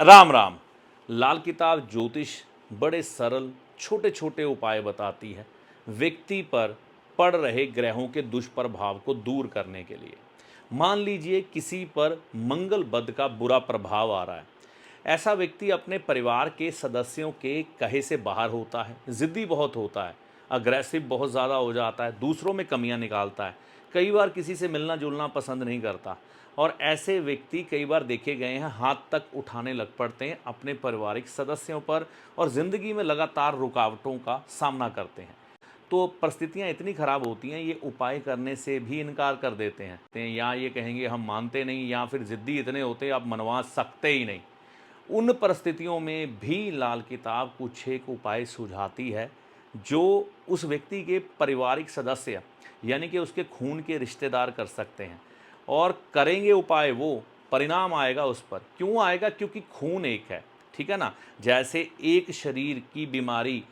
राम राम। लाल किताब ज्योतिष बड़े सरल छोटे छोटे उपाय बताती है व्यक्ति पर पड़ रहे ग्रहों के दुष्प्रभाव को दूर करने के लिए। मान लीजिए किसी पर मंगल बद का बुरा प्रभाव आ रहा है। ऐसा व्यक्ति अपने परिवार के सदस्यों के कहे से बाहर होता है, ज़िद्दी बहुत होता है, अग्रेसिव बहुत ज़्यादा हो जाता है, दूसरों में कमियां निकालता है, कई बार किसी से मिलना जुलना पसंद नहीं करता। और ऐसे व्यक्ति कई बार देखे गए हैं हाथ तक उठाने लग पड़ते हैं अपने पारिवारिक सदस्यों पर और ज़िंदगी में लगातार रुकावटों का सामना करते हैं। तो परिस्थितियाँ इतनी ख़राब होती हैं, ये उपाय करने से भी इनकार कर देते हैं या ये कहेंगे हम मानते नहीं, या फिर ज़िद्दी इतने होते आप मनवा सकते ही नहीं। उन परिस्थितियों में भी लाल किताब कुछ एक उपाय सुझाती है जो उस व्यक्ति के पारिवारिक सदस्य यानी कि उसके खून के रिश्तेदार कर सकते हैं। और करेंगे उपाय वो, परिणाम आएगा उस पर। क्यों आएगा? क्योंकि खून एक है, ठीक है ना। जैसे एक शरीर की बीमारी,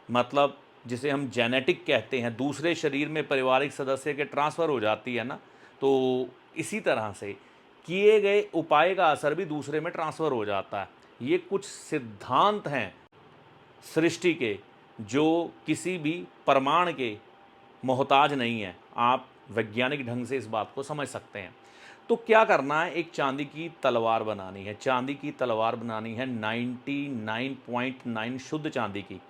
मतलब जिसे हम जेनेटिक कहते हैं, दूसरे शरीर में पारिवारिक सदस्य के ट्रांसफ़र हो जाती है ना, तो इसी तरह से किए गए उपाय का असर भी दूसरे में ट्रांसफ़र हो जाता है। ये कुछ सिद्धांत हैं सृष्टि के जो किसी भी प्रमाण के मोहताज नहीं है। आप वैज्ञानिक ढंग से इस बात को समझ सकते हैं। तो क्या करना है, एक चांदी की तलवार बनानी है। चांदी की तलवार बनानी है 99.9 शुद्ध चांदी की।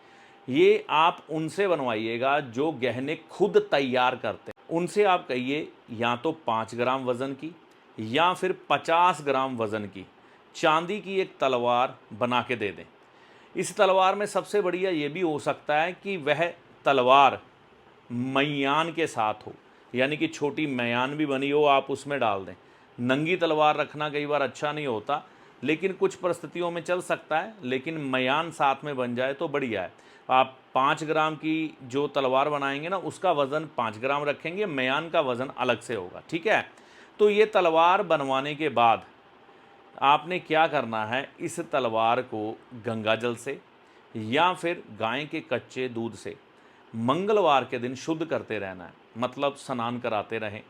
ये आप उनसे बनवाइएगा जो गहने खुद तैयार करते हैं। उनसे आप कहिए या तो 5 ग्राम वज़न की या फिर 50 ग्राम वज़न की चांदी की एक तलवार बना के दे दें। इस तलवार में सबसे बढ़िया ये भी हो सकता है कि वह तलवार मयान के साथ हो, यानी कि छोटी मयान भी बनी हो, आप उसमें डाल दें। नंगी तलवार रखना कई बार अच्छा नहीं होता, लेकिन कुछ परिस्थितियों में चल सकता है, लेकिन मयान साथ में बन जाए तो बढ़िया है। आप 5 ग्राम की जो तलवार बनाएंगे ना, उसका वज़न 5 ग्राम रखेंगे, मयान का वज़न अलग से होगा, ठीक है। तो ये तलवार बनवाने के बाद आपने क्या करना है, इस तलवार को गंगा जल से या फिर गाय के कच्चे दूध से मंगलवार के दिन शुद्ध करते रहना है। मतलब स्नान कराते रहें,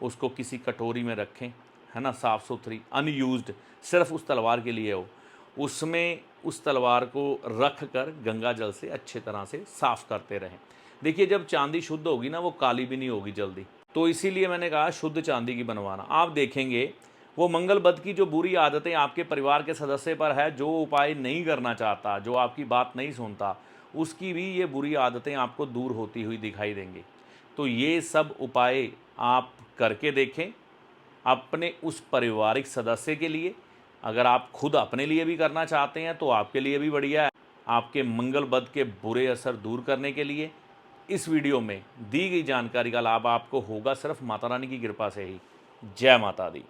उसको किसी कटोरी में रखें, है ना, साफ़ सुथरी, अनयूज्ड, सिर्फ उस तलवार के लिए हो। उसमें उस तलवार को रख कर गंगा जल से अच्छे तरह से साफ़ करते रहें। देखिए, जब चांदी शुद्ध होगी ना, वो काली भी नहीं होगी जल्दी। तो इसीलिए मैंने कहा शुद्ध चांदी की बनवाना। आप देखेंगे वो मंगल बद की जो बुरी आदतें आपके परिवार के सदस्य पर है, जो उपाय नहीं करना चाहता, जो आपकी बात नहीं सुनता, उसकी भी ये बुरी आदतें आपको दूर होती हुई दिखाई देंगी। तो ये सब उपाय आप करके देखें अपने उस पारिवारिक सदस्य के लिए। अगर आप खुद अपने लिए भी करना चाहते हैं तो आपके लिए भी बढ़िया है, आपके मंगल बद के बुरे असर दूर करने के लिए। इस वीडियो में दी गई जानकारी का लाभ आपको होगा सिर्फ माता रानी की कृपा से ही। जय माता दी।